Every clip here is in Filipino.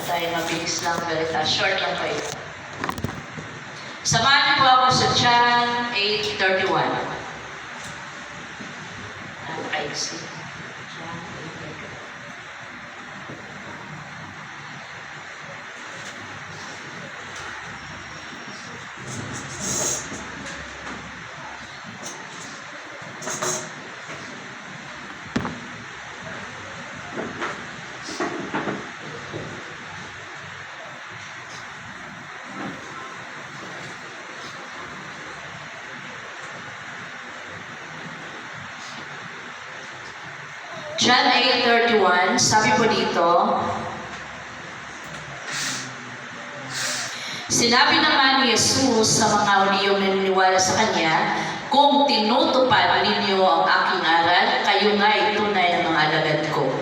tayo, mabilis lang, very fast. Short lang kayo. Samahan niyo po ako sa John 8:31. Napakaiksi. John 8:31. John 8:31, sabi po dito, sinabi naman ni Jesus sa mga uniyong naniniwala sa Kanya, kung tinutupad ninyo ang aking aral, kayo nga ay tunay ng mga alagad ko.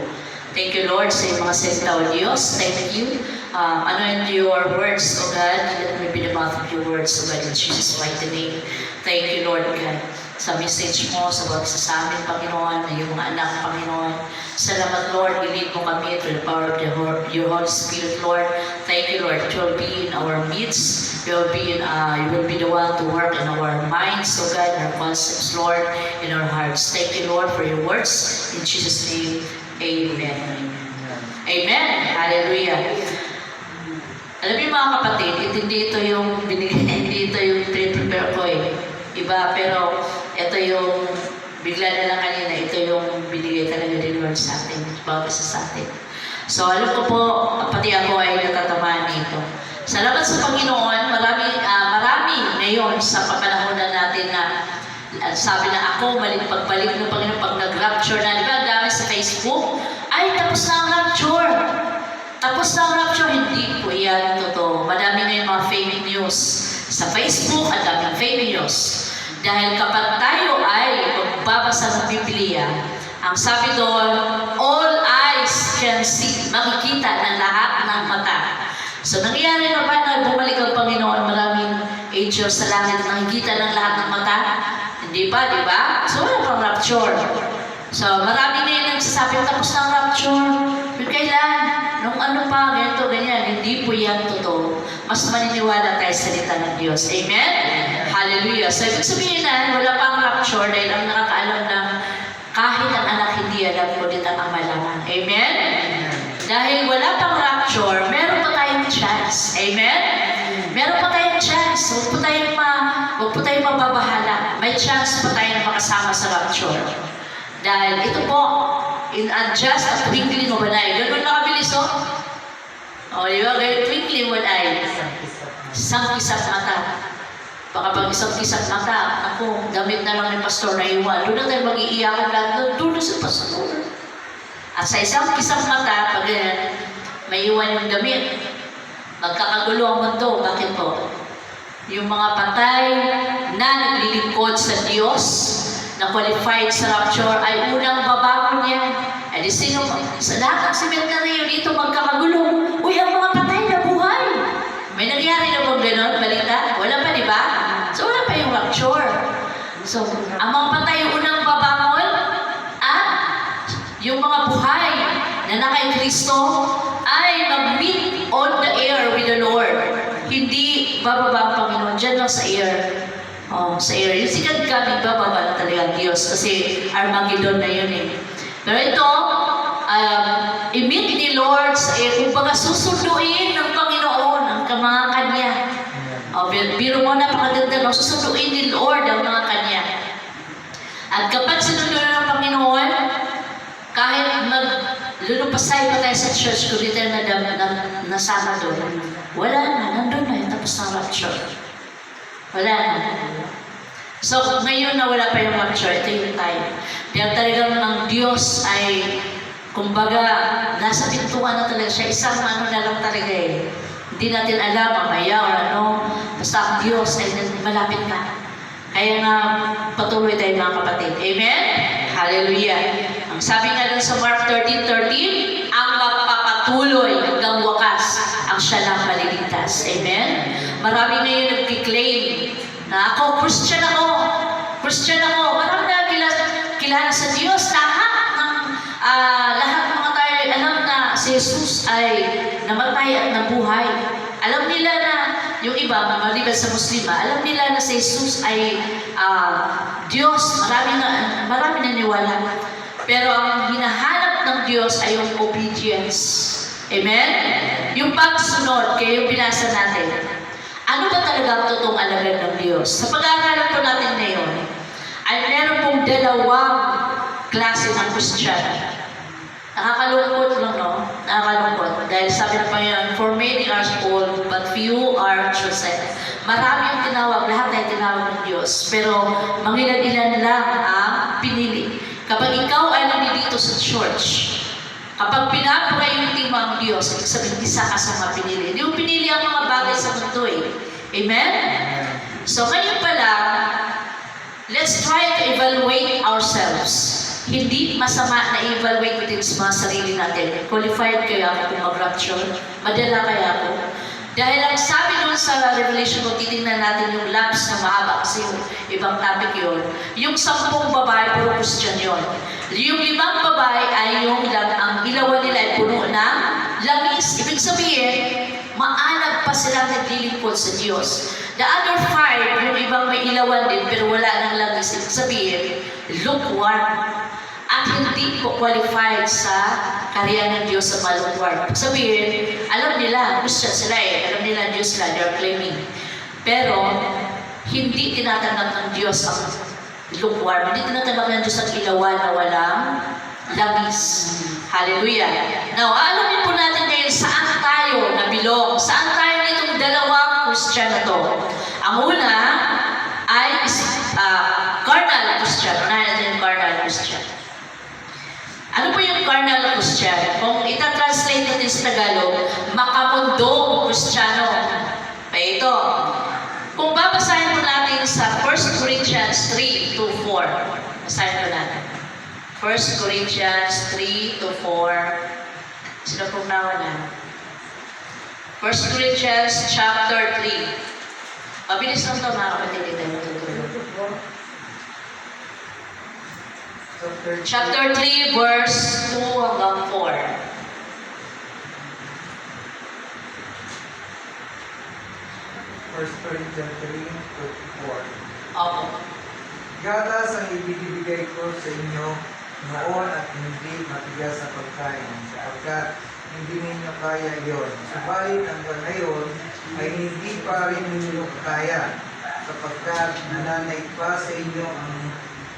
Thank you, Lord, sa iyong mga salita o Diyos. Thank you. Anoint your words, O God. Let me be the mouth of your words, O God, in Jesus' mighty name. Thank you, Lord God, sa message mo, sa bawat sa amin, Panginoon, na yung mga anak, Panginoon. Salamat, Lord. I-lead mo kami through the power of your Holy Spirit, Lord. Thank you, Lord. You will be in our midst. You will be the one to work in our minds, O God, in our concepts, Lord, in our hearts. Thank you, Lord, for your words. In Jesus' name, amen. Amen. Hallelujah. Alam niyo mga kapatid, hindi ito yung binigay, hindi ito yung prepare ko eh. Iba, pero ito yung bigla na lang kanina, ito yung binigay talaga din Lord sa atin, bawat isa sa atin. So alam ko po, pati ako ay natatamaan nito. Salamat sa Panginoon, marami ngayon sa kapanahonan natin na sabi na ako, pagbalik ng Panginoon, pag nag-rapture na, di ba, dami sa Facebook, ay tapos na ang rapture. Tapos na ang rapture, hindi po yan totoo. Madami ngayon mga fake news. Sa Facebook, ang daming fake news. Dahil kapag tayo ay magbabasa ng Biblia, ang sabi doon, all eyes can see, makikita ng lahat ng mata. So nangyayari na ba na bumalik ang Panginoon, maraming angels sa langit na nakikita ng lahat ng mata? Hindi pa, di ba? So wala pang rapture. So marami na yun nagsasabi, tapos na ang rapture. Pero kailan? Nung ano pa, ganito, ganyan. Hindi po yan totoo. Mas maniniwala tayo sa salita ng Diyos. Amen? Hallelujah. So ibig sabihin na, wala pang rapture dahil ang nakakaalam na kahit ang anak hindi alam, kulit ang ama lamang. Amen? Dahil wala pang rapture, meron pa tayong chance. Amen? Meron pa tayong chance. Huwag po tayong mababahala. May chance pa tayo na makasama sa rapture. Dahil ito po, in just a twinkling of an eye. Ganun na kabilis, oh. O, di ba? Ganun, twinkling of an eye. Isang kisap mata. Baka pag isang kisap mata, ako, damit na lang ng pastor na iwan. Doon na tayo mag-iiyakan lahat. Doon na sa pastor. At sa isang kisap mata, pag may iwan yung damit, magkakagulo ang mundo. Bakit po? Yung mga patay na naglilingkod sa Diyos, na qualified sa rapture, ay unang babangon niya. Eh di sino, sa lahat ng cemetery dito magkakagulo. Uy, ang mga patay na buhay. May nangyari na bang gano'n, balita? Wala pa, di ba? So wala pa yung rapture. So, ang mga patay yung unang babangon, at yung mga buhay na nakay Kristo ay mag-meet on the air with the Lord. Hindi bababa ang Panginoon, dyan lang sa air. Sa air. Yung sikat kami, bababa na talaga ang Diyos kasi Armageddon na yun eh. Pero ito, i-meet ni Lord sa air. Kung baga susunduin ng Panginoon ang mga Kanya. Biro mo, napakaganda, no? Susunduin ni Lord ang mga Kanya. At kapag sinunduin ng Panginoon, kahit maglulupasay pa tayo sa church, kung dito na nasama doon, wala na, nandun na, tapos ng rapture. Wala na. So, ngayon na wala pa yung rapture, ito yung time. Kaya talagang ang Diyos ay, kumbaga, nasa pintuan na talaga siya. Isang ano na lang talaga eh. Hindi natin alam, mamaya o ano. Basta ang Diyos ay malapit na. Kaya nga, patuloy tayo mga kapatid. Amen? Hallelujah. Ang sabi nga dun sa Mark 13:13, ang magpapatuloy hanggang wakas, ang siya lang maliligtas. Amen? Marami na yung nag-claim na ako, Christian ako. Marami na kilala sa Diyos. Lahat ng mga tayo alam na si Jesus ay namatay at nabuhay. Alam nila na, yung iba, maliban sa Muslima, alam nila na si Jesus ay Diyos. Marami naniwala. Pero ang hinahanap ng Diyos ay yung obedience. Amen? Yung pagsunod, kaya yung binasa natin. Ano ba talaga ang totoong alagad ng Diyos? Sa pag-aaralan po natin ngayon, ay meron pong dalawang klase ng Kristiyano. Nakakalungkot lang, no? Nakakalungkot. Dahil sabi ng Panginoon, for many are called, but few are chosen. Marami ang tinawag, lahat ay tinawag ng Diyos. Pero mangilan-ilan lang ang pinili. Kapag ikaw ay nandito sa church, kapag pinapagayutin mo ang Diyos, ibig sabihin, isa ka sa mga pinili. Hindi mo pinili ang mga bagay sa mundo eh. Amen? So ngayon pala, let's try to evaluate ourselves. Hindi masama na i-evaluate natin sa mga sarili natin. Qualified kaya ako kung mag-rapture? Madala kaya ako? Dahil ang sabi doon sa Revelation, kung titingnan natin yung lamps na mahaba, kasi yung ibang topic yun, yung 10 babae, puro Christian yun. Yung 5 babae ay yung ang ilawan nila ay puno ng langis. Ibig sabihin, maanag pa sila naglilingkod sa Diyos. The other 5, yung ibang may ilawan din, pero wala nang langis. Ibig sabihin, lukewarm. At hindi po qualified sa karya ng Diyos sa malungwar. Sabihin, alam nila, Christian sila eh, alam nila ang Diyos sila, they're claiming. Pero, hindi tinatanggap ng Diyos ang lukewarm. Hindi tinatanggap ng Diyos ang ilawan na walang langis. Hallelujah. Now, alamin po natin ngayon saan tayo nabilong. Saan tayo nitong dalawang Christian na to. Ang una ay carnal Christian. Unahin natin yung carnal Christian. Ano po yung carnal Christian? Kung ita-translate natin sa Tagalog, makamundong Kristiyano. Kaya ito, kung babasahin po natin sa 1 Corinthians 3-4, basahin po natin. 1 Corinthians 3-4, sino pong nawalan? 1 Corinthians chapter 3. Mabilis lang ito, mga kapatid, tayo matutulog. Chapter 3, verse 2 hanggang 4. First Corinthians 3:4. Opo. Gatas ang ibibigay ko sa inyo noon at hindi matigas sa pagkain, sapagkat hindi ninyo kaya iyon. Subalit hanggang ngayon ay hindi pa rin ninyo kaya, sapagkat nananaig pa sa inyo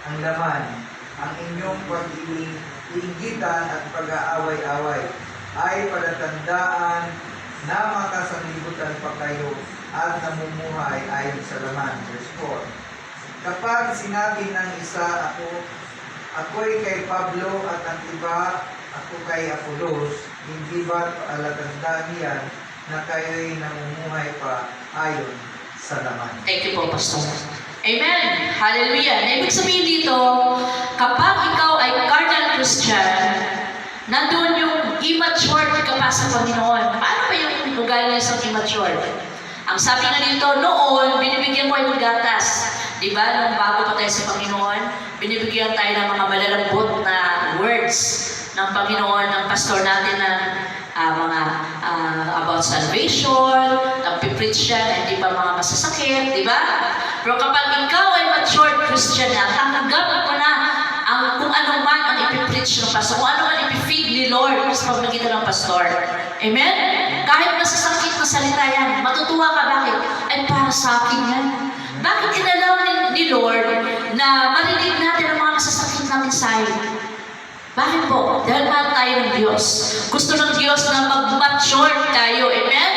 ang laman. Ang inyong pag-iingitan at pag-aaway-away ay palatandaan na makasanglibutan pa kayo at namumuhay ayon sa laman. Verse 4. Kapag sinabi ng isa, ako'y kay Pablo at ang iba, ako kay Apolos, hindi ba palatandaan niyan na kayo'y namumuhay pa ayon sa laman? Thank you po, Pastor. Amen. Hallelujah. Ibig sabihin dito, kapag ikaw ay carnal Christian, nandun yung immature ka pa sa Panginoon. Paano ba yung ugali sa immature? Ang sabi nga dito, noon, binibigyan ko yung gatas. Diba? Nung bago pa tayo sa Panginoon, binibigyan tayo ng mga malalambot na words ng Panginoon, ng pastor natin na mga about salvation, nagpipreach siya na hindi pa mga masasakit, di ba? Pero kapag ikaw ay matured Christian na, tanggap mo na kung ano man ang ipipreach ng pastor, kung ano man ipifeed ni Lord sa pamamagitan ng pastor. Amen? Kahit masasakit na salita yan, matutuwa ka, bakit? Ay, para sa akin yan. Bakit inalaw ni Lord na marinig natin ang mga masasakit na mensahe? Bakit po? Dahil mahal tayo ng Diyos. Gusto ng Diyos na mag-mature tayo. Amen?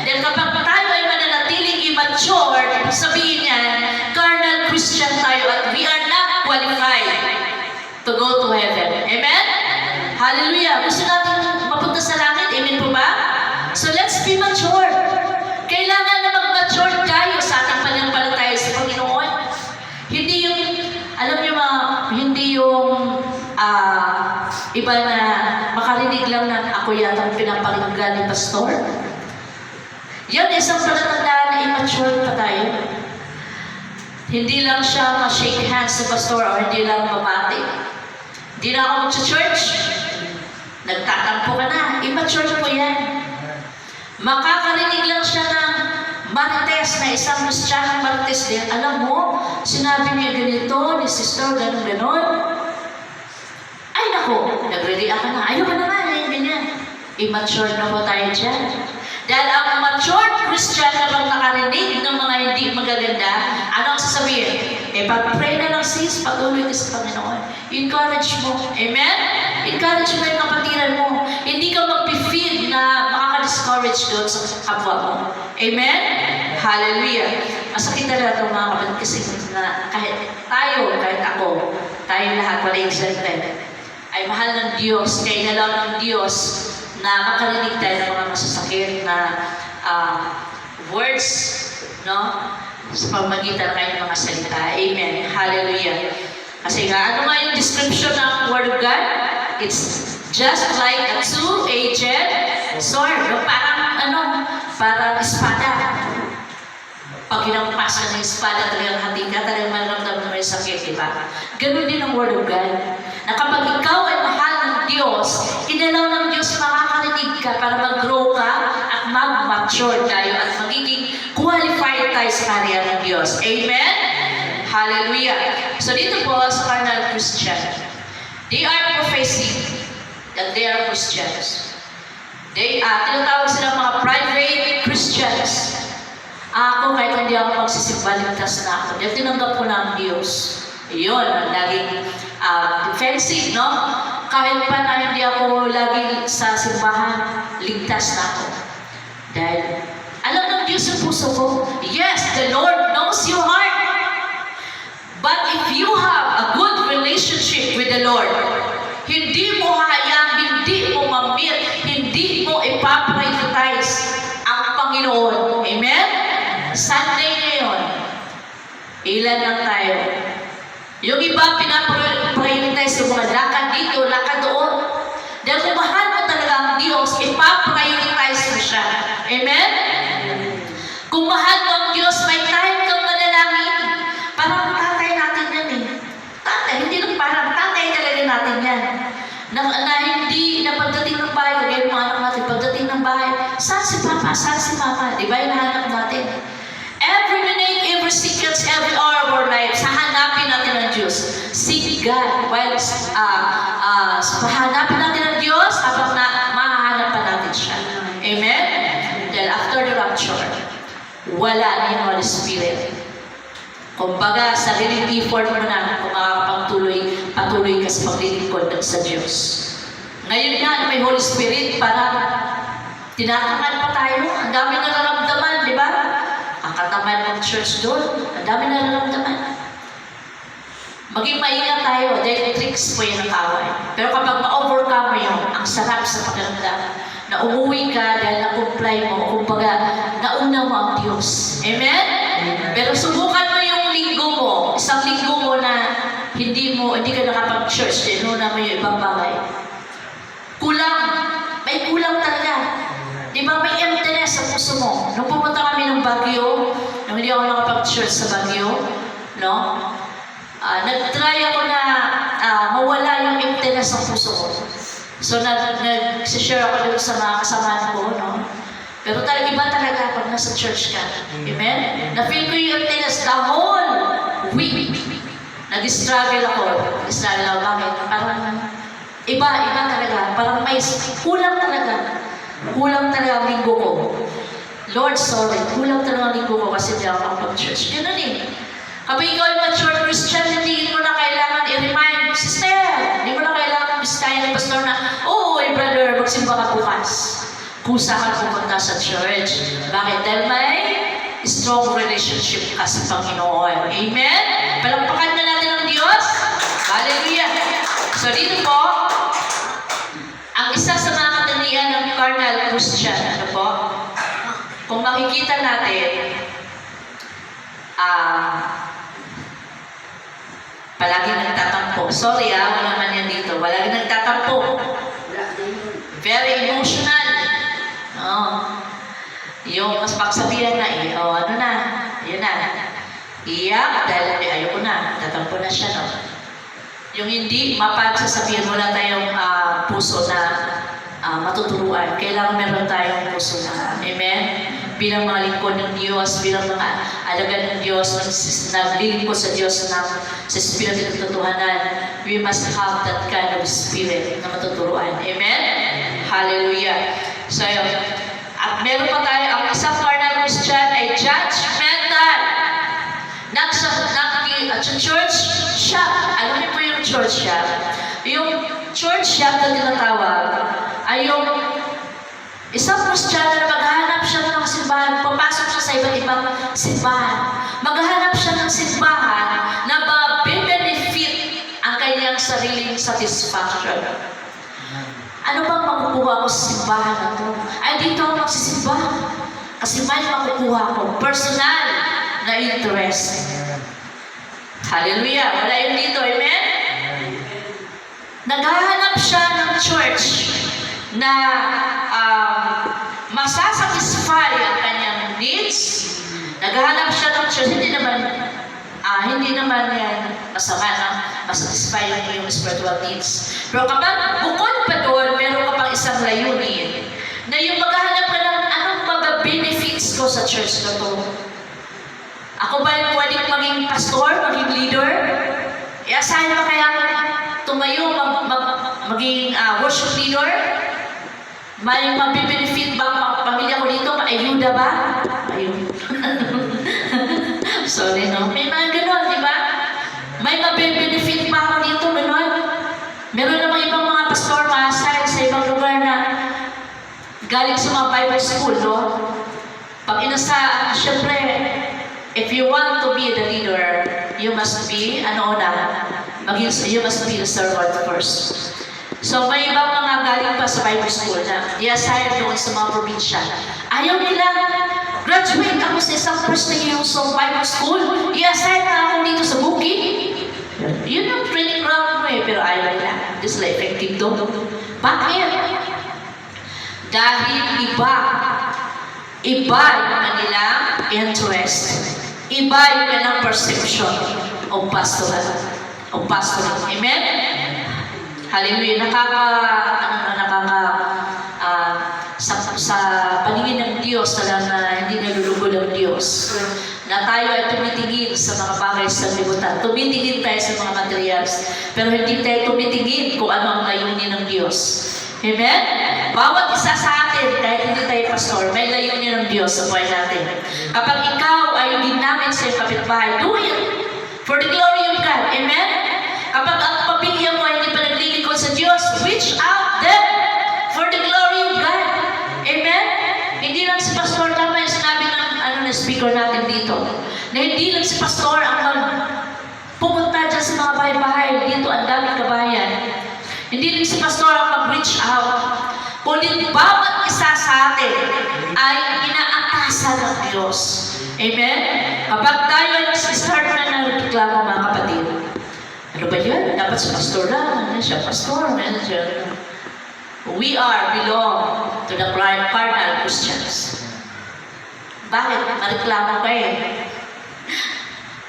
Dahil kapag tayo ay mananatiling immature, ibig sabihin yan, carnal Christian tayo at we are not qualified to go to heaven. Amen? Hallelujah. Gusto natin mapunta sa langit. Amen po ba? So let's be mature. Kailangan na mag-mature tayo sa ating pananampalataya sa Panginoon. Hindi yung, alam niyo hindi yung iba na makarinig lang na ako yata ang pinapakinggan ni pastor. Yan, isang palatandaan na immature pa tayo. Hindi lang siya ma-shake hands sa pastor o hindi lang mamati. Hindi na ako mag-church. Nagtatampo ka na. Immature po yan. Makakarinig lang siya ng marites na isang Kristiyano marites din. Alam mo, sinabi niya ganito, ni sister, gano'n. Ay nako, nagre-react ka na. Ayaw ka na nga, ganyan. Immature na po tayo dyan. Dahil ang matured Christian na pag nakarinig ng mga hindi magaganda, ano ang sasabihin? Pag-pray na lang sis, patuloy ka sa Panginoon. Encourage mo. Amen? Encourage mo yung kapatiran mo. Hindi ka mag-feel na makaka-discourage doon sa kapwa mo. Amen? Hallelujah. Masakit na ito mga kapatid kasi na kahit tayo, kahit ako, tayo lahat, wala exalted, ay mahal ng Diyos, kaya inalaw ng Diyos na makarinig tayo ng mga masasakit na words, no? Sa pamagitan ng kanyang mga salita. Amen. Hallelujah. Kasi nga, ano nga yung description ng Word of God? It's just like a two-edged sword. No? Parang espada. Pag ginampas ka ng espada, talagang hati ka, talagang maramdaman mo yung sakit, di ba? Ganun din ang Word of God. Na kapag ikaw ay mahal ng Diyos, inalaw ng Diyos makakarinig ka para mag-grow ka at mag-mature tayo at magiging qualified tayo sa karya ng Diyos. Amen? Hallelujah. So dito po sa carnal Christian, they are professing that they are Christians. Tinatawag sila mga private Christians. Ako, kahit hindi ako magsisimba, ligtas na ako. Dahil tinanggap ko na ang Diyos. Iyon, laging defensive, no? Kahit pa na hindi ako laging sa simbahan, ligtas na ako. Dahil, alam ng Diyos ang puso ko, yes, the Lord knows your heart. But if you have a good relationship with the Lord, hindi mo hayaan, hindi mo mamit, hindi mo ipaprioritize ang Panginoon. Amen? Sunday ngayon, ilan lang tayo. Yung iba pinaprioritize yung mga lakad dito, lakad doon. Dahil kung mahal mo talaga ang Diyos, ipaprioritize mo siya. Amen? Kung mahal mo ang Diyos, may time kang manalangin. Parang tatay natin yan eh. Tatay, hindi lang parang tatay talaga natin yan. Na hindi, na pagdating ng bahay, kagaya mga anak natin, pagdating ng bahay, saan si Papa, saan si Mama? Di ba yung nahanap natin? Every minute, every seconds, every hour of our lives, hahanapin natin ang Diyos. Seek God. While hahanapin natin ang Diyos, habang mahahanap pa natin siya. Amen? Then after the rapture, wala na yung Holy Spirit. Kumbaga, sariling effort mo na kung patuloy ka sa paglilingkod sa Diyos. Ngayon nga na may Holy Spirit, parang tinatangan pa tayo. Ang dami nararamdaman, di ba? Ang katamad ng church doon, ang dami nararamdaman. Maging maingat tayo, dahil tricks po yung nakaway. Pero kapag ma-overcome mo yun, ang sarap sa pakiramdam na umuwi ka dahil na-comply mo, kumbaga, nauna mo ang Diyos. Amen? Pero subukan mo yung linggo mo, isang linggo mo na hindi ka nakapag-church, dahil nuna mo yung ibang bagay. Kulang. May kulang talaga. Di ba may emptiness sa puso mo? Nung pumunta kami ng Baguio, nung hindi ako nakapag-church sa Baguio, no? Nag-try ako na mawala yung emptiness sa puso ko. So, nag-share ako doon sa mga kasamahan ko, no? Pero talaga, iba talaga pag nasa church ka. Amen? Na-feel ko yung emptiness the whole week. Nag-struggle ako. Bakit? Parang iba talaga. Parang may kulang talaga. Kulang talaga ang linggo ko. Lord, sorry. Kulang talaga ang linggo ko kasi hindi ako makapag-church. Ganun eh. Kapag ikaw ay mature Christian, hindi mo na kailangan i-remind, sister, hindi mo na kailangan bisitahin ng pastor na, brother, magsimba ka bukas. Kusa ka pupunta sa church. Bakit? Dahil may strong relationship ka sa Panginoon. Amen? Palampakan na natin ang Diyos. Hallelujah. So dito po, ang isa sa mga katangian ng carnal Christian, ano po? Kung makikita natin, palagi nagtatampo. Sorry wala man yan dito. Palagi nagtatampo. Very emotional. Yung mas pagsabihan na ano na, yun na. Iyak, dahil ayoko na. Tatampo na siya, no? Yung hindi mapagsasabihin, wala tayong puso na matuturuan. Kailangan meron tayong puso na, amen? Bilang mga lingkod ng Diyos, bilang mga alagad ng Diyos, naglilingkod sa Diyos sa Espiritu ng Katotohanan, we must have that kind of spirit na matuturuan. Amen? Hallelujah. So, at meron pa tayo, ang isang carnal Christian ay judgmental. Church shop. Alam niyo po yung church shop? Yung church shop na tinatawag ay yung isang Kristiyano na maghahanap siya ng simbahan, papasok siya sa iba't ibang simbahan. Maghahanap siya ng simbahan na ma-benefit ang kanyang sariling satisfaction. Ano bang makukuha ko sa simbahan na ito? Ay, dito ako magsisimba. Kasi may makukuha ko. Personal na interest. Hallelujah. Wala yun dito. Amen? Naghahanap siya ng church na masasatisfy ang kanyang needs. Naghahanap siya ng church. Hindi naman yan masama na masatisfy yung spiritual needs. Pero kapag bukod pa doon, meron ka pang isang layunin na yung maghahanap ka ng anong benefits ko sa church na to. Ako ba yung pwedeng maging pastor, maging leader? I-assign ba kaya tumayo, maging worship leader? May mabibenefit ba ang pamilya ko dito? Maayuda ba? Ayun. Sorry, no? May mga ganon, di ba? May mabibenefit ba ako dito? Ganon? Meron namang ibang mga pastor, ma-assign sa ibang lugar na galing sa mga Bible school, no? Pag syempre, if you want to be the leader, you must be, you must be the servant first. So, may ibang mga galing pa sa Bible school na i-assign doon sa mga probinsya. Ayaw nila, graduate ako sa isang prestigious Bible school, i-assign na ako dito sa bukid. Yun yung training ground mo pero ayaw nila. This is effective doon. Bakit? Dahil iba yung kanilang interest. Iba yung kanilang perception of pastoral. Amen? Hallelujah. Sa paningin ng Diyos na hindi nalulugod ang Diyos. Na tayo ay tumitingin sa mga bagay sa libutan. Tumitingin tayo sa mga materials. Pero hindi tayo tumitingin kung ano ang layunin ng Diyos. Amen? Bawat isa sa atin, kahit hindi tayo pastor, may layunin ng Diyos sa buhay natin. Kapag ikaw ay ginamit sa iyong kapitbahay, do it for the glory of God. Amen? Kapag ang pamilya mo ay hindi pa naglilingkod sa Diyos, reach out them for the glory of God. Amen? Hindi lang si pastor, tama yung sinabi ng speaker natin dito, na hindi lang si pastor ang pumunta dyan sa mga bahay-bahay. Dito ang daming kabayan. Hindi lang si pastor ang mag-reach out. Kundi bawat isa sa atin ay inaatasan ng Diyos. Amen? Kapag tayo ay start na nagreklamo, mga kapatid, ano ba yun? Dapat si pastor lang. Ano siya? Pastor. Ano siya? We belong to the carnal Christians. Bakit? Mareklamo ka eh.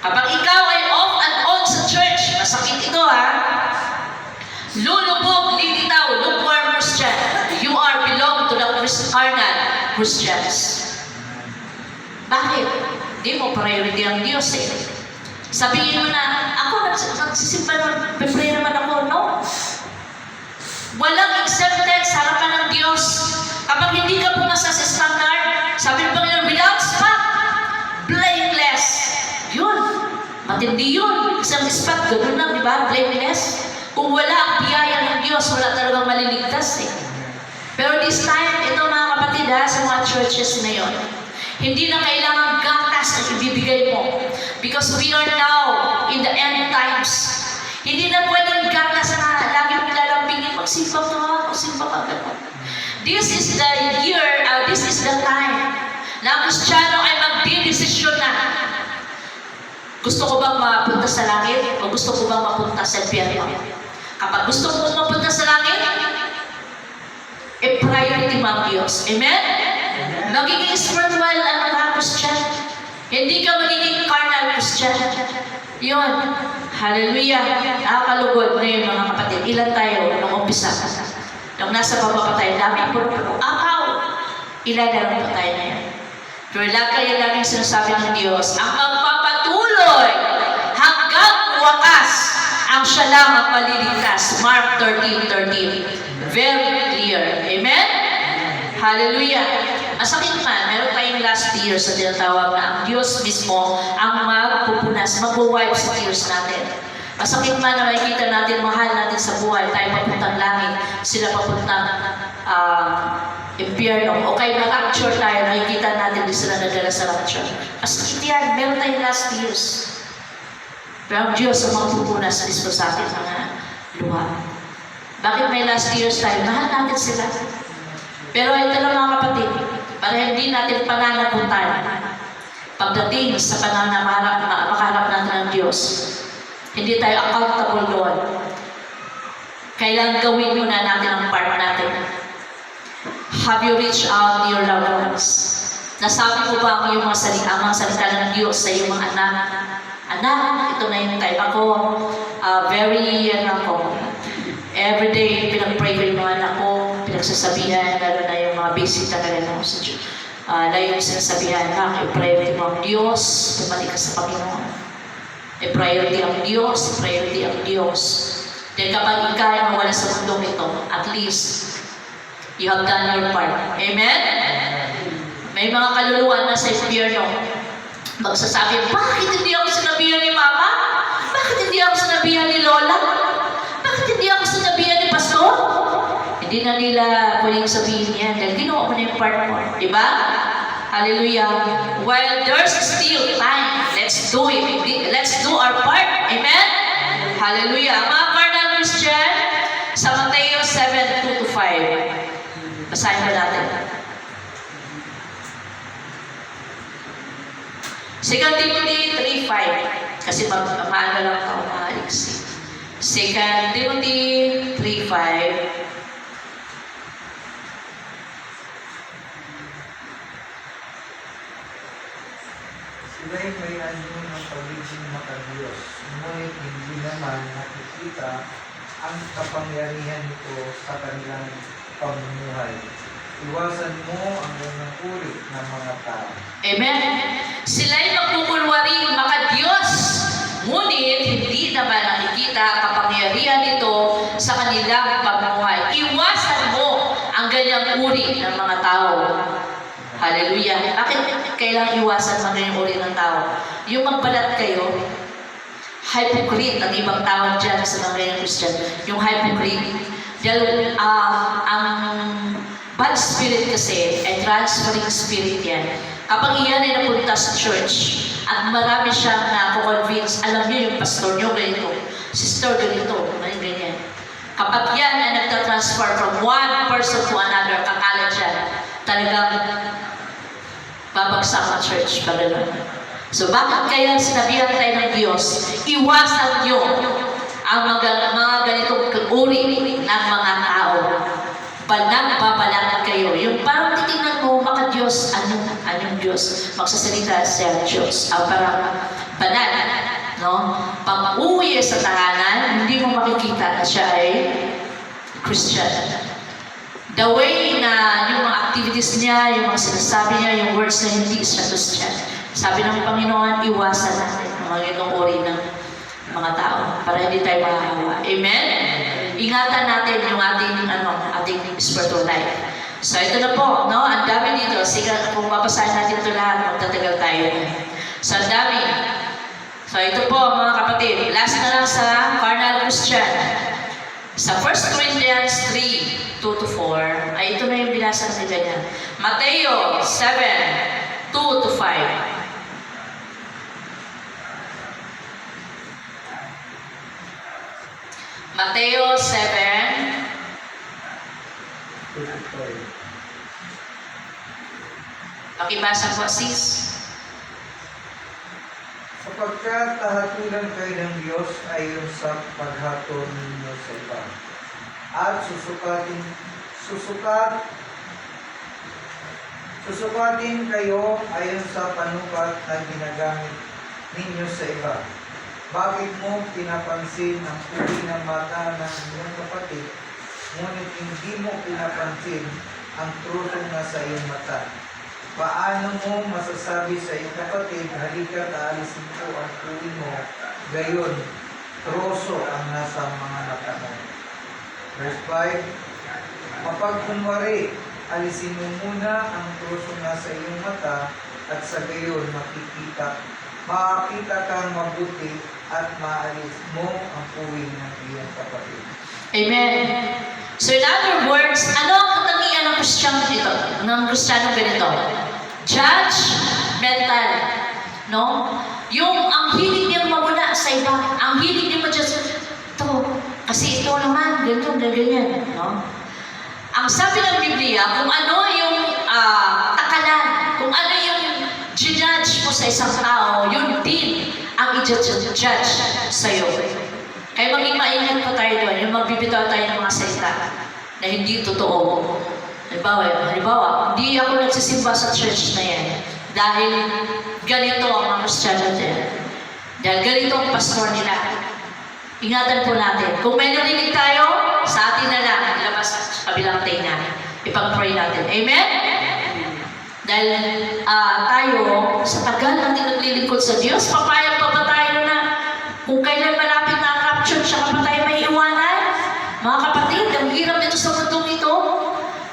Kapag ikaw ay off and on sa church, masakit ito lulubog, lilitaw, lukewarm Christian. You belong to the carnal Christians. Bakit? Hindi mo priority ang Diyos eh. Sabihin mo na, ako nagsisimba naman, pipray naman ako. No. Walang accepted sa harapan ng Diyos. Kapag hindi ka pumasa sa standard, sabi ng Panginoon, without spot, blameless. Yun. Matindi yun. Isang spot, gano'n lang, di ba? Blameless. Kung wala ang biyaya ng Diyos, wala talagang maliligtas eh. Pero this time, ito mga kapatid sa mga churches na yun, hindi na kailangan gatas ang ibibigay mo. Because we are now in the end times. Hindi na pwedeng gatas na lagi mong lalambingin, magsimba ka. This is the year, this is the time na ang Kristiyano ay magdidesisyon na. Gusto ko bang mapunta sa langit o gusto ko bang mapunta sa impyerno? Kapag gusto mo mapunta sa langit, priority mo ang Diyos. Amen? Magiging spiritual Christian. Hindi ka magiging carnal Christian. Yun. Hallelujah. Nakakalugod ngayon mga kapatid. Ilan tayo nung umpisa? Nung nasa baba pa tayo, dami puro-puro. Ilan na lang pa tayo na yan. Pero lagi laging sinasabi ng Diyos, ang magpapatuloy hanggang wakas, ang siya lang ang maliligtas. Mark 13:13. Very clear. Amen? Hallelujah. Masakit man, meron tayong last tears na tinatawag na ang Diyos mismo ang magpupunas, mag-wipe sa tears natin. Masakit man na makikita natin, mahal natin sa buhay, tayo papuntang langit, sila papuntang impyerno. O kaya mag-rapture tayo, nakikita natin din sila nadala sa rapture. Masakit yan, meron tayong last tears. Pero ang Diyos ang magpupunas mismo sa atin mga luha. Bakit may last tears tayo? Mahal natin sila. Pero ito lang mga kapatid, para hindi natin pananagutan pagdating sa panahon na makaharap natin ng Diyos, hindi tayo accountable doon. Kailangan gawin muna natin ang part natin. Have you reached out to your loved ones? Nasabi mo ba ang iyong mga salita ng Diyos sa iyong mga anak? Anak, ito na yung time ako. Everyday, pinag-pray ko yung mga anak ko, pinagsasabihan, lalo na yung mga basic talaga ng sa Diyos. Layo yung sinasabihan, i-priority mo ang Diyos, pumalik ka sa Panginoon. I-priority ang Diyos, i-priority ang Diyos. Then kapag ikaw ay mawala sa mundong ito, at least, you have done your part. Amen? May mga kaluluwa na sa impyerno, magsasabi, bakit hindi ako sinabihan ni Mama? Bakit hindi ako sinabihan ni Lola? Bakit hindi ako sinabihan ni Pastor? Hindi na nila pwedeng sabihin yan dahil ginawa mo na yung part mo. Diba? Hallelujah. While there's still time, let's do it. Let's do our part. Amen? Hallelujah. Mga carnal Christian, sa Mateo 7:2-5. Basahin ba natin? 2 Timothy 3:5. Kasi maano lang ako maaiksi. 2 Timothy 3:5. Sila'y may anyo ng pagiging makadiyos, ngunit hindi naman nakikita ang kapangyarihan nito sa kanilang pamumuhay. Iwasan mo ang unang uri ng mga tao. Amen. Sila'y magpupulwaring makadiyos, ngunit hindi naman nakikita ang kapangyarihan nito sa kanilang pamumuhay. Iwasan mo ang ganyang uri ng mga tao. Hallelujah. Bakit kailangan iwasan mga ganyang uri ng tao? Yung magbalat kayo, hypocrite, ang ibang tawag dyan sa mga ganyang Christian, yung hypocrite. Dahil ang bad spirit kasi ay transferring spirit yan. Kapag iyan ay napunta sa church at marami siyang na-convince, alam niyo yung pastor niyo ganito, sister ganito, ganyan. Kapag yan ay nagtatransfer from one person to another, kakalat siya, talagang babagsak ang church pa gano'n. So bakit kaya sinabihan tayo ng Diyos, iwasan niyo ang mga ganitong uri ng mga tao. Babalat kayo. Yung parang titignan mo, maka Diyos, anong Diyos? Magsasalita siya Diyos. Parang banal. No? Pag uwi sa tahanan, hindi mo makikita na siya ay Christian. The way na yung mga activities niya, yung mga sinasabi niya, yung words na hindi siya Christian. Sabi ng Panginoon, iwasan natin ang mga ganitong uri ng mga tao para hindi tayo mahahawa. Amen? Ingatan natin yung ating spiritual life. So ito na po, no? Ang dami dito. Sige, kung babasahin natin ito lahat, magtatagal tayo. So ang dami. So ito po, mga kapatid. Last na lang sa carnal Christian. Sa 1 Corinthians 3:2-4, ay ito na yung binasa nila niya. Mateo 7:2-5. Mateo 7. Pakibasa po, sis. Sapagkat hatulan kayo ng Diyos ayon sa paghatol ninyo sa iba. At susukatin kayo ayon sa panukat na ginagamit ninyo sa iba? Bakit mo pinapansin ang puwi ng mata ng iyong kapatid, ngunit hindi mo pinapansin ang trusong nasa iyong mata? Paano mo masasabi sa iyong kapatid, halika, aalisin ko ang puwi mo, gayon, troso ang nasa mga mata mo? Verse 5, mapagkunwari, alisin mo muna ang trusong nasa iyong mata, at sa gayon makakita kang mabuti at maalis mo ang puwi ng iyong kapatid. Amen. So in other words, ano ang katangian ng Kristiyano dito? Ng Kristiyano ganito? Judgmental. No? Yung ang hilig niyang mamuna sa iba. Ang hilig niyang ma-judge. Ito, kasi ito naman, ganito, ganyan. No? Ang sabi ng Biblia, kung ano yung takalan, kung ano yung judge mo sa isang tao, yun din ang i-judge sa'yo. Kaya maging maingat pa tayo doon, yung magbibitaw tayo ng mga salita na hindi totoo. Halimbawa, hindi ako nagsisimba sa church na yan dahil ganito ang mga Kristiyano din. Dahil ganito ang pastor nila. Ingatan po natin. Kung may narinig tayo, sa atin na lang, labas sa kabilang tayo na. Ipag-pray natin. Amen? Dahil tayo, sa tagal natin naglilingkod sa Diyos, papayag pa ba tayo na kung kailan malapit na ang rapture, siya pa tayo may iwanan? Mga kapatid, ang hirap nito sa mundong ito.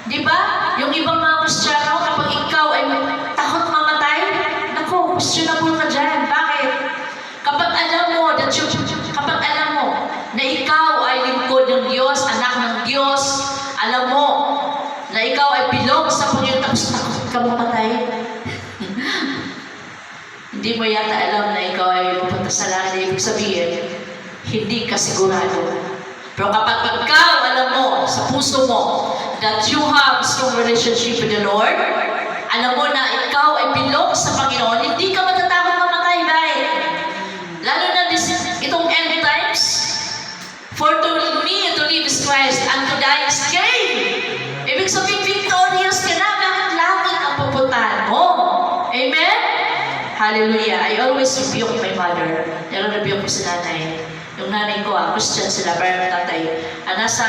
Di ba? Yung ibang mga Kristiyano, kapag ikaw ay takot mamatay, naku, questionable ka dyan. Bakit? Kapag alam mo na ikaw ay lingkod ng Diyos, anak ng Diyos, alam mo na ikaw ay bilog sa Panginoon, tapos takot ka mamatay. Hindi mo yata alam na ikaw ay pupunta sa langit. Ibig sabihin, hindi ka sigurado. Pero kapag ikaw alam mo sa puso mo that you have a strong relationship with the Lord, alam mo na ikaw ay bilog sa Panginoon, hindi ka matatakot mamatay, dahil lalo na itong end times, for to me to live is Christ and to die is gain. Ibig sabihin, victorious ka na, bakit langit ang pupuntahan mo? Amen? Hallelujah. I always rebuke my mother. Rebuke ko si nanay. Yung nanay ko, Christian sila, pero yung tatay, nasa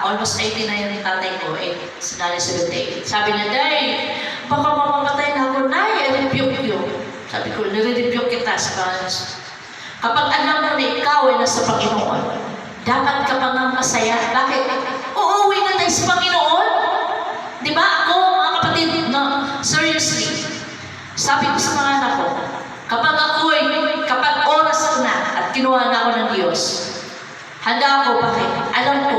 almost 80 na yung tatay ko, si nanay 78. Sabi niya, Day, baka mamamatay na ako, Nay, I rebuke you. Sabi ko, nire-rebuke kita sa kanila. Kapag alam mo na ikaw ay nasa Panginoon, dapat ka pa nga masaya. Bakit? Uuwi na tayo sa Panginoon. Di ba? Ako, mga kapatid, no, seriously, sabi ko sa mga anak ko, kapag oras ko na at kinuha na ako ng Diyos, handa ako, bakit? Alam ko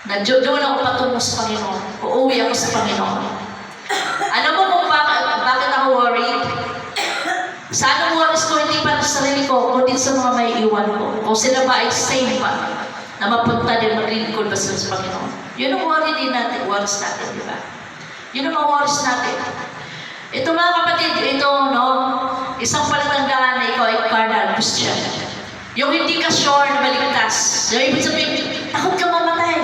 na doon ako patungo sa Panginoon. Uuwi ako sa Panginoon. Alam mo kung bakit ako worried? Sa anong worries ko, hindi pa sa sarili ko, kundi sa mga may iwan ko. Kung sila ba ay same pa, na mapunta din, maglilingkod ba sila sa Panginoon. Yun ang worry din natin, worries natin, di ba? Yun ang mga worries natin. Ito mga kapatid, ito, no, isang palatandaan na ikaw ay carnal Christian. Yung hindi ka sure na maligtas. Yung ibig sabihin, takot ka mamatay.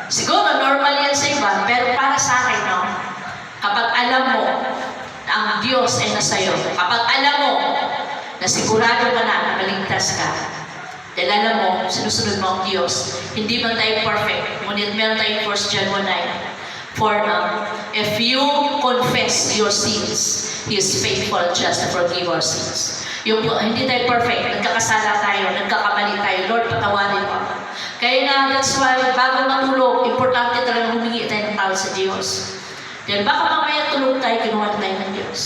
Siguro, normal yan sa iba, pero para sa akin, no, kapag alam mo na ang Diyos ay nasa'yo, kapag alam mo na sigurado ka na maligtas ka, dahil alam mo, sinusunod mo ang Diyos, hindi man tayo perfect, ngunit meron tayong 1 John 1:9. For if you confess your sins, He is faithful and just to forgive our sins. Yung hindi tayo perfect, nagkakasala tayo, nagkakamali tayo, Lord, patawarin mo. Kaya nga, that's why, bago matulog, importante talaga humingi tayo ng tawad sa Diyos. Dahil baka mamaya tulog tayo, kinuha tayo ng Diyos.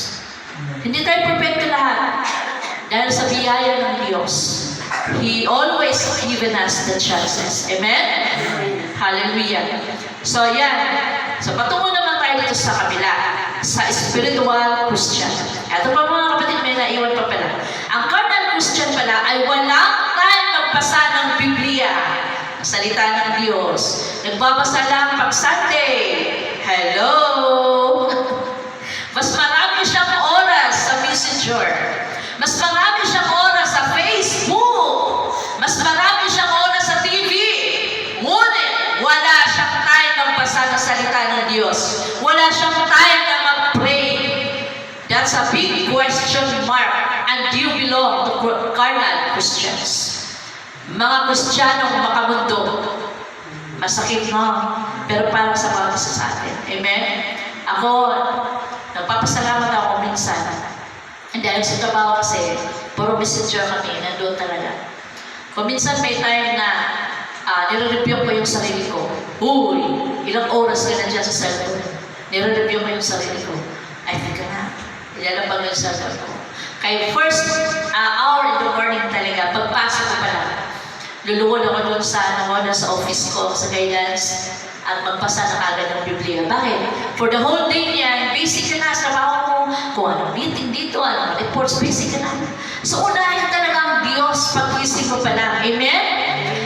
Hindi tayo perfecto lahat. Dahil sa biyaya ng Diyos, He always given us the chances. Amen? Hallelujah. So, yan. So, patungo naman tayo dito sa kabila, sa spiritual Christian. Ito pa mga kapatid, may naiwan pa pala. Ang carnal Christian pala ay walang time magbasa ng Biblia. Salita ng Diyos. Nagbabasa lang pag Sunday. Hello! Mas marami siyang oras sa Messenger. Mas marami siyang oras sa Facebook. Mas marami siyang oras sa TV. Ngunit, wala siyang time magbasa ng salita ng Diyos. Wala siyang time na mag-pray. That's a big question mark. And do you belong to carnal Christians? Mga Kristiyanong makamundo. Masakit, no? Pero parang sa bawat isa sa atin. Amen? Ako, nagpapasalamat ako minsan. Dahil sa trabaho kasi, puro messenger kami, nandun talaga. Kung minsan may time na nire-review ko yung sarili ko. Uy, ilang oras ka na dyan sa cellphone. Nire-review ko yung sarili ko. Ay, teka na. Ilalapag yung cellphone ko. Kaya first hour in the morning talaga, pagpasok ko pa lang, luluhod ako doon sa office ko, sa guidance, at magpasa na agad ng Biblia. Bakit? For the whole day niya, basic ka na sa trabaho mo, kung anong meeting dito, anong reports, basic ka na. So, unahin talaga ang Diyos pag-isip mo pa lang. Amen?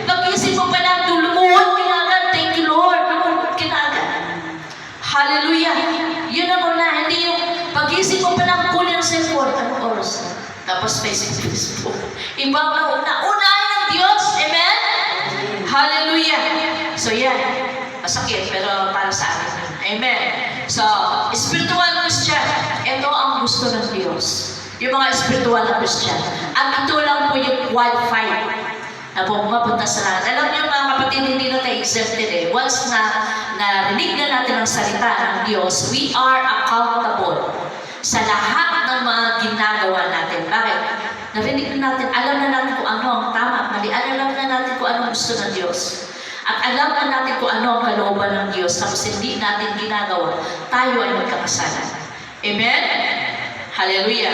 Pag-isip mo pa lang, lumuhod ka na agad. Thank you, Lord. Lumuhod ka na agad. Hallelujah. Yun ang una. Hindi yung pag-isip mo pa lang, kunin ang cellphone. Anong oras? Tapos Facebook. Iba ang una. Unahin ang Diyos. Amen? Hallelujah. So, yan. Masakit, pero para sa atin. Amen. So, spiritual Christian, ito ang gusto ng Diyos. Yung mga spiritual na Christian. At ito lang po yung qualified na po mapunta sa lahat. Alam niyo mga kapatid, hindi na tayo exempted eh. Once na narinig na natin ang salita ng Diyos, we are accountable sa lahat ng mga ginagawa natin. Bakit? Narinig na natin, alam na natin kung ano ang tama, mali. Alam na natin kung ano gusto ng Diyos. At alam na natin kung ano ang kalooban ng Diyos, tapos hindi natin ginagawa, tayo ay magkakasalan. Amen? Hallelujah.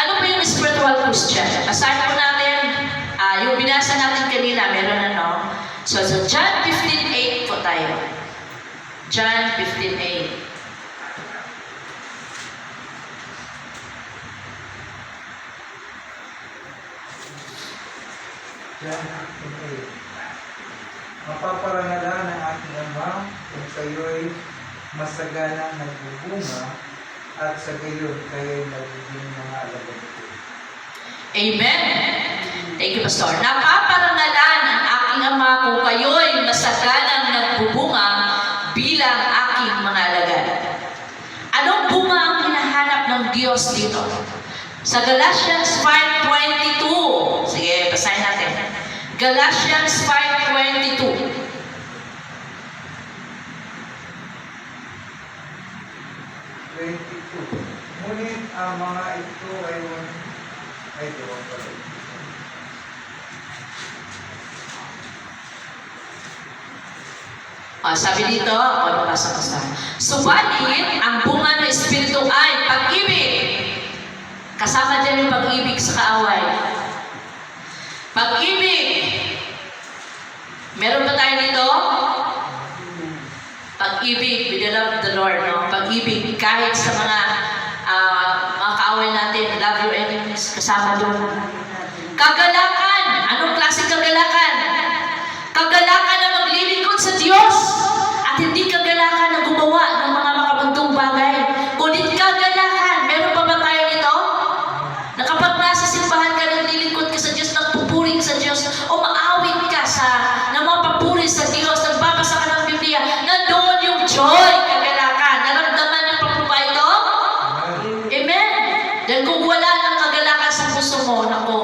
Ano ba yung spiritual Christian? Aside po natin, yung binasa natin kanina, meron ano? So, John 15:8 po tayo. John 15:8. John 15:8. Mapaparangalan ng aking Ama kung kayo'y masaganang nagbubunga at sa gayon kayo'y magiging mga alagad ko. Amen. Thank you, Pastor. Napaparangalan ang aking Ama kung kayo'y masaganang nagbubunga bilang aking mga alagad. Anong bunga ang hinahanap ng Diyos dito? Sa Galatians 5:22. Sige, basahin natin. Galatians 5:22. 22. Ngunit ang mga ito ay doon pa rin. Sabi dito, ano basa. Subalit, ang bunga ng Espiritu ay pag-ibig. Kasama dyan yung pag-ibig sa kaaway. Pag-ibig. Meron ba tayo dito? Pag-ibig, we love the Lord, no? Pag-ibig, kahit sa mga kaaway natin, love your enemies, kasama doon. Kagalakan. Anong klaseng kagalakan? Kagalakan na maglilingkod sa Diyos at hindi kagalakan na gumawa ng mga makabagong bagay. Kundi kagalakan. Meron pa ba tayo nito? Na kapag nasa simbahan ka, naglilingkod ka sa Diyos, nagpupuri ka sa Diyos, o maawit ka na mapapuri sa Diyos, nagbabasa ka ng Biblia, nandoon yung joy, kagalakan. Naramdaman niyo pa po ba ito? Amen. Dahil kung wala ng kagalakan sa puso mo, nako,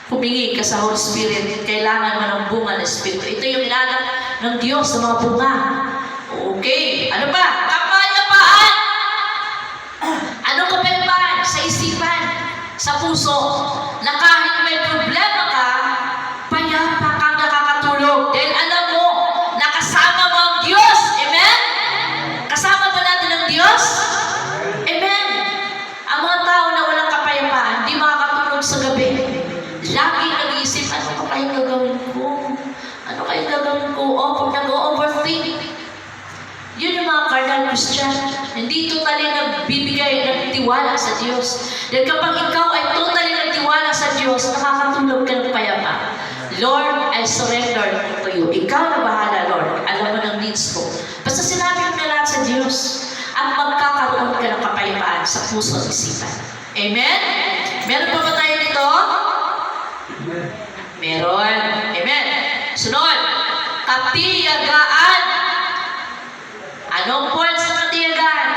humingi ka sa Holy Spirit, kailangan mo ng bunga ng Espiritu. Ito yung ilalap ng Diyos sa mga bunga. Okay. Ano ba? Kapayapaan. Anong kapayapaan? Sa isipan, sa puso, na kahit may problema ka, payapa kang nakakatulog. Dahil alam mo, nakasama mo ang Diyos. Amen? Kasama ba natin ang Diyos? Amen. Ang mga tao na walang kapayapaan, di makakatulog sa gabi. Lagi nag-iisip, ano pa kayong gagawin ko? Ano kayong gagawin ko? O, kung nag-overthink. Yun yung mga carnal Christian. Hindi totally nagbibigay ng tiwala sa Diyos. Dahil kapag ikaw ay totally nagtiwala sa Diyos, nakakatulog ka ng payapa. Lord, I surrender to you. Ikaw na bahala, Lord. Alam mo ng needs ko. Basta sinabi mo na lahat sa Diyos at magkakaroon ka ng kapayapaan sa puso at isipan. Amen? Meron pa ba tayo dito? Meron. Amen. Sunod. Katiyagaan. Anong point sa katiyagaan?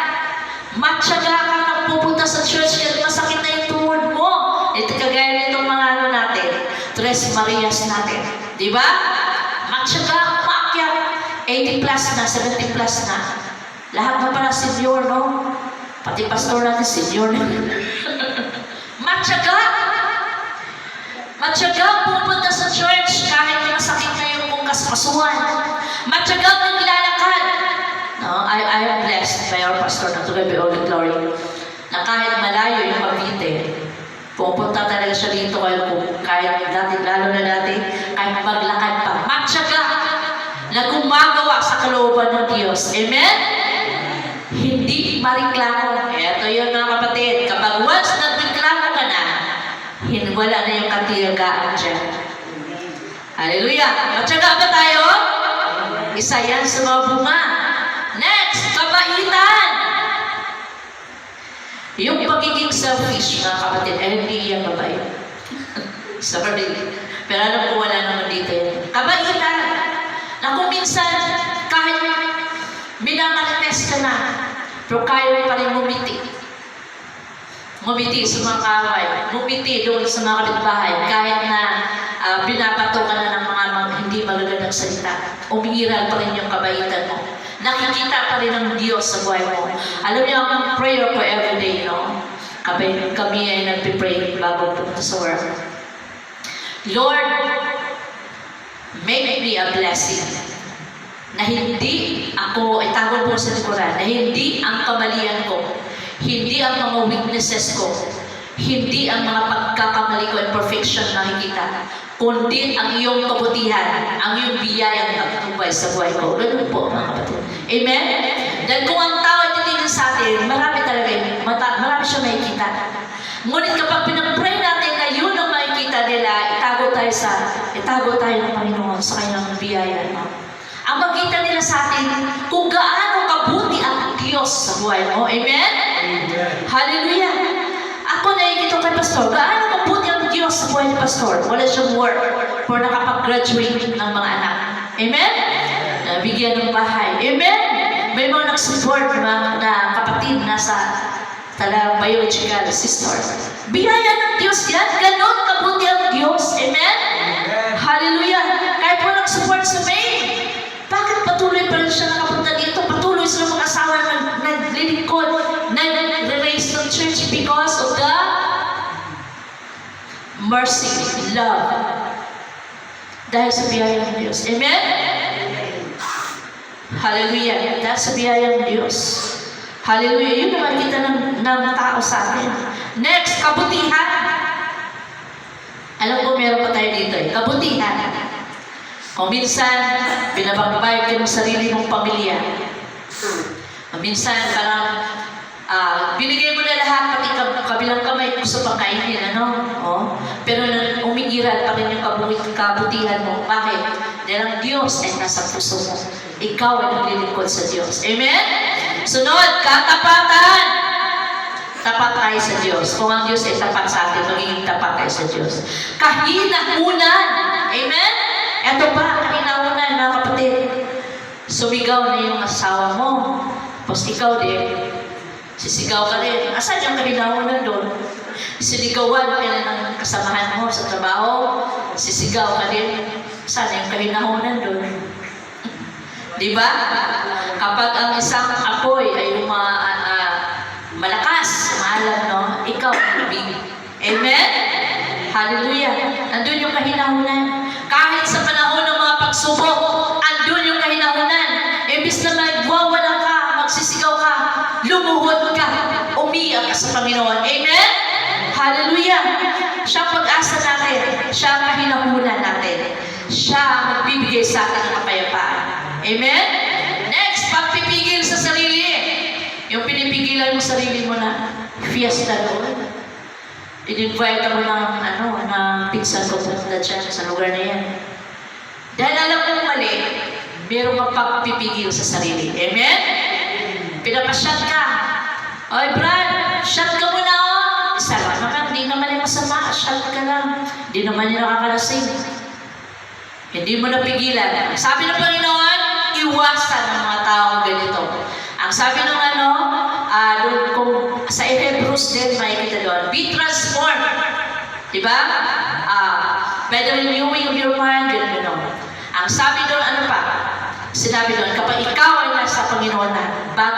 Matyaga kang Marias natin. Di ba? Matyaga, umakyat. 80 plus na, 70 plus na. Lahat na pala senior, no? Pati pastor natin senior na. Matyaga! Matyaga pupunta sa church kahit masakit na yung mong kaspasuhan. Matyaga naglalakad. No, I am blessed by our pastor na to God be all the glory. Na kahit malayo yung Cavite, pupunta talaga siya dito kahit dati, lalo na dati, kahit maglakad pa. Matyaga na gumagawa sa kalooban ng Diyos. Amen? Hindi mareklamo. Ito yun mga kapatid. Kapag once nagreklamo ka na, wala na yung katiyagaan dyan. Hallelujah! Matyaga ba tayo? Isa yan sa mga bunga. Next, kabaitan. Yung pagiging selfish, mga kapatid, hindi yan mabait. Sorry. Pero alam ko wala naman dito yan. Kabaitan. Na kung minsan, kahit minamarites ka na, pero kaya pa rin ngumiti. Ngumiti sa mga kaway. Ngumiti doon sa mga kapitbahay. Kahit na binabato ka na ng mga hindi magagandang salita. Umiiral pa rin yung kabaitan mo. Nakikita pa rin ng Diyos sa buhay mo. Alam niyo, ang prayer ko everyday, no? Kami ay nagpipray bago pumunta sa work. Lord, make me a blessing. Na hindi ako, itago po sa likuran, na hindi ang kamalian ko, hindi ang mga weaknesses ko, hindi ang mga pagkakamali ko, imperfection na nakikita, kundi ang iyong kabutihan, ang iyong biyayang nagtubay sa buhay ko. Ganun po, mga kapatid. Amen? Dahil kung ang tao ay titingin sa atin, marami talaga yun. Marami siya makikita. Ngunit kapag pinag-pray natin na yun ang makikita nila, itago tayo ng Panginoon sa kanyang biyaya. No? Ang makita nila sa atin kung gaano kabuti ang Diyos sa buhay mo. Amen? Amen. Hallelujah! Ako nakikita kay Pastor, gaano kabuti ang Diyos sa buhay ni Pastor. Wala siyang work for nakapag-graduate ng mga anak. Amen? Bigyan ng bahay. Amen? May mga nag-support na kapatid na sa talagang biological sister. Biyaya ng Diyos yan. Ganon kabuti ang Diyos. Amen? Hallelujah! Kahit po nag-support sa May, bakit patuloy pa rin siya nakapunta dito? Patuloy sila mga asawa na naglilingkod, nag-raise ng church because of the mercy, love. Dahil sa biyaya ng Diyos. Amen? Hallelujah. Dahil sa biyaya ng Diyos. Hallelujah. Yun naman kita ng tao sa atin. Next, kabutihan. Alam ko meron pa tayo dito eh. Kabutihan. Kung minsan, binabagbayad ka ng sarili mong pamilya. Kung minsan, parang binigay mo na lahat, pati kabilang kamay, gusto pang kainin, ano? Oh. Pero umiiral pa rin yung kabutihan mo. Bakit? Dahil ang Diyos ay nasa puso mo. Ikaw ay naglilingkod sa Diyos. Amen? Sunod, katapatan. Tapat tayo sa Diyos. Kung ang Diyos ay tapat sa atin, magiging tapat tayo sa Diyos. Kahinahunan. Amen? Ito pa, kahinahunan, mga kapatid. Sumigaw na yung asawa mo. Tapos ikaw din. Sisigaw ka rin. Asan yung kahinahunan doon? Sinigawan ka na ng kasamahan mo sa trabaho. Sisigaw ka din. Saan yung kahinahunan doon? Diba? Kapag ang isang apoy ay malakas, maalam, no? Ikaw, ibig. Amen? Hallelujah. Andun yung kahinahunan. Kahit sa panahon ng mga pagsubok, andun yung kahinahunan. Imbis na magwawala ka, magsisigaw ka, lumuhod ka, umiyak ka sa Panginoon. Amen? Hallelujah. Siya ang pag-asa natin. Siya ang kahinahunan natin. Siya ang magbibigay sa atin ng kapayapaan. Amen? Next, pagpipigil sa sarili. Yung pinipigilan mo sarili mo na fiesta doon. In-invite mo ng pinsan ko pumunta dyan sa lugar na yan. Dahil alam mo mali, meron kang pagpipigil sa sarili. Amen? Pinapasyat ka. Oy, Brad, shot ka muna o. Isa lang naman, hindi naman yung masama. Shot ka lang. Hindi naman yung nakakalasing. Hindi mo napigilan. Sabi ng Panginoon, iwasan ng mga taong ganito. Ang sabi ng doon kung sa Hebrews din, makikita doon, be transformed. Diba? By the renewing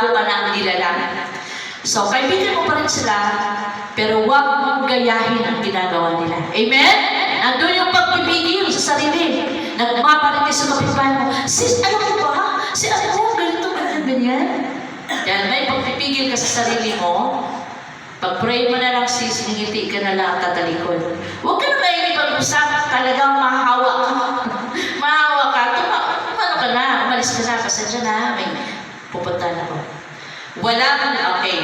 bago ka na ang nilalang. So, kaibigan mo pa rin sila, pero huwag mong gayahin ang ginagawa nila. Amen? Nandun yung pagpipigil sa sarili. Nagmaparinig sa kapitbahay mo, sis, alam mo ba? Si ano, ganito, ganyan. Yan, may pagpipigil ka sa sarili mo. Pag-pray mo na lang, sis, ngiti ka na lang at tatalikod. Huwag ka na mahinig pag-usap, talagang mahawa ka. Mahawa ka. Ano ka na? Umalis ka na. Pasensya na. May pupunta na ko. Okay.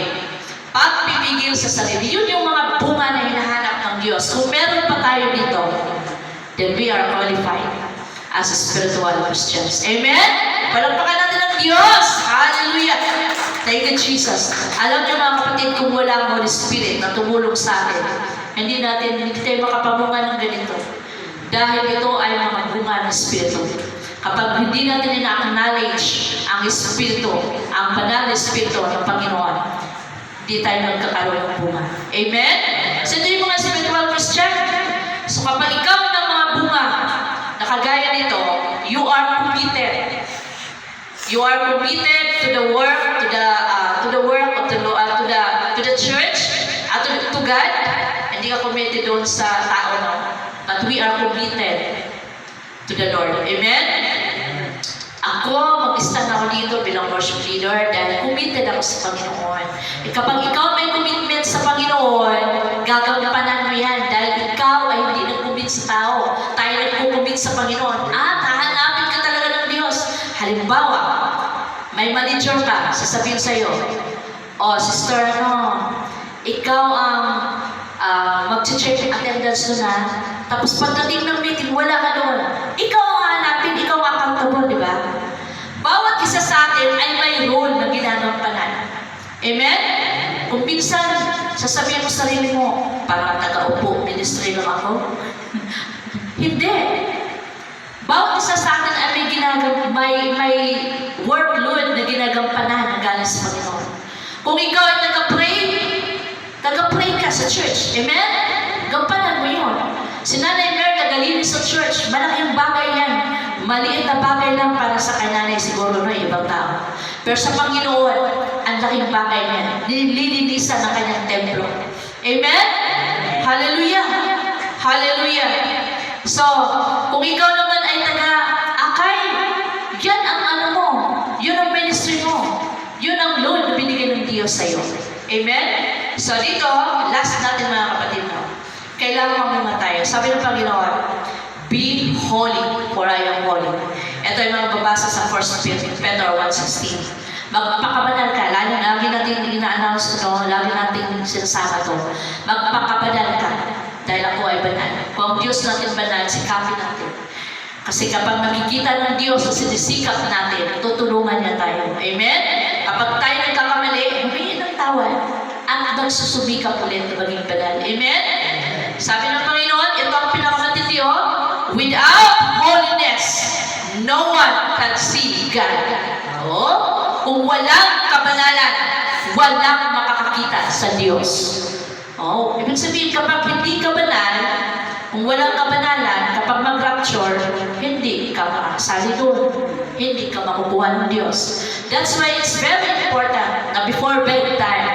Pagpipigil sa sarili. Yun yung mga bunga na hinahanap ng Diyos. Kung meron pa tayo dito, then we are qualified as spiritual Christians. Amen? Palagpakan natin ang Diyos. Hallelujah. Thank you, Jesus. Alam niyo mga kapatid, kung wala ang Holy Spirit na tumulong sa atin, hindi tayo makapamunga ng ganito. Dahil ito ay mga bunga ng Espiritu. Kapag hindi natin ina-acknowledge ang Espiritu, ang banal na Espiritu ng Panginoon, hindi tayo magkakaroon ng bunga. Amen? So ito yung mga spiritual Christian. So kapag ikaw ng mga bunga na kagaya nito, you are committed. You are committed to the work, to the work of the Lord, to the church, to God. Hindi ka committed doon sa tao, no? But we are committed to the Lord. Amen? Ako, mag-stand ako dito bilang worship leader dahil committed ako sa Panginoon. Kapag ikaw may commitment sa Panginoon, gagampanan mo yan dahil ikaw ay hindi nag-commit sa tao. Tayo nag-commit sa Panginoon. At hahanapin ka talaga ng Diyos. Halimbawa, may manager ka, sasabihin sa'yo, sister, ikaw ang mag-check attendance doon na. Tapos pagdating ng meeting, wala ka doon. Ikaw ang hanapin, ikaw ang accountable, di ba? Bawat isa sa atin ay may role na ginagampanan. Amen? Kung minsan, sasabihin mo sa sarili mo, parang taga-upo, ministry lang ako. Hindi. Bawat isa sa atin ay may workload na ginagampanan na galing sa Panginoon. Kung ikaw ay taga-pray ka sa church. Amen? Gampanan mo yun. Si Nanay Mer nagalinis sa church. Malaking bagay yan. Maliit na bagay lang para sa kananay siguro ng ibang tao. Pero sa Panginoon, ang laking bagay niya. Nililinisan ang kanyang templo. Amen? Hallelujah! Hallelujah! So, kung ikaw naman ay taga-akay, yan ang ano mo. Yun ang ministry mo. Yun ang load na binigay ng Diyos sa'yo. Amen? So dito, last natin mga kapatid mo. Kailangan mamunga tayo. Sabi ng Panginoon, be holy, for I am holy. Ito ay mga babasa sa 1 Peter 1:16. Magpakabanal ka. Lagi natin ina-announce ito, lagi natin sinasama ito. Magpakabanal ka. Dahil ako ay banal. Kung ang Diyos natin banal, sikapin natin. Kasi kapag nakikita ng Diyos sa sinisikap natin, tutulungan niya tayo. Amen? Kapag tayo nagkakamali, humingi ng tawad. Ang magsusumikap ulit na maging banal. Amen? Sabi ng Panginoon, ito ang pinakamatindi, without holiness, no one can see God. Kung walang kabanalan, walang makakakita sa Diyos. Ibig sabihin, kapag hindi ka banal, kung walang kabanalan, kapag mag-rapture, hindi ka makakasali doon. Hindi ka makukuha ng Diyos. That's why it's very important na before bedtime,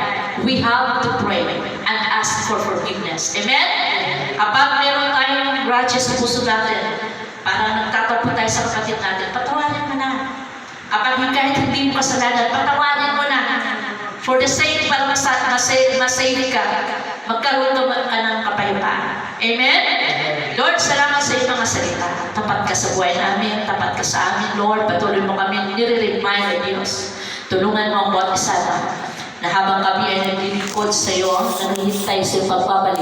we have to pray and ask for forgiveness. Amen? Kapag meron tayong grudges sa puso natin, parang nagtatampo tayo sa kapatid natin, patawarin mo na. Kapag kahit hindi mo kasalanan, patawarin mo na. For the sake, para masayri ka, magkaroon ka ng kapayapaan. Amen? Lord, salamat sa iyong mga salita. Tapat ka sa buhay namin, tapat ka sa amin, Lord. Patuloy mo kami nire-remind, Diyos. Tulungan mo ang bawat isa na habang kami ay naglilingkod sa iyo, nanghihintay sa iyong pagbabalik.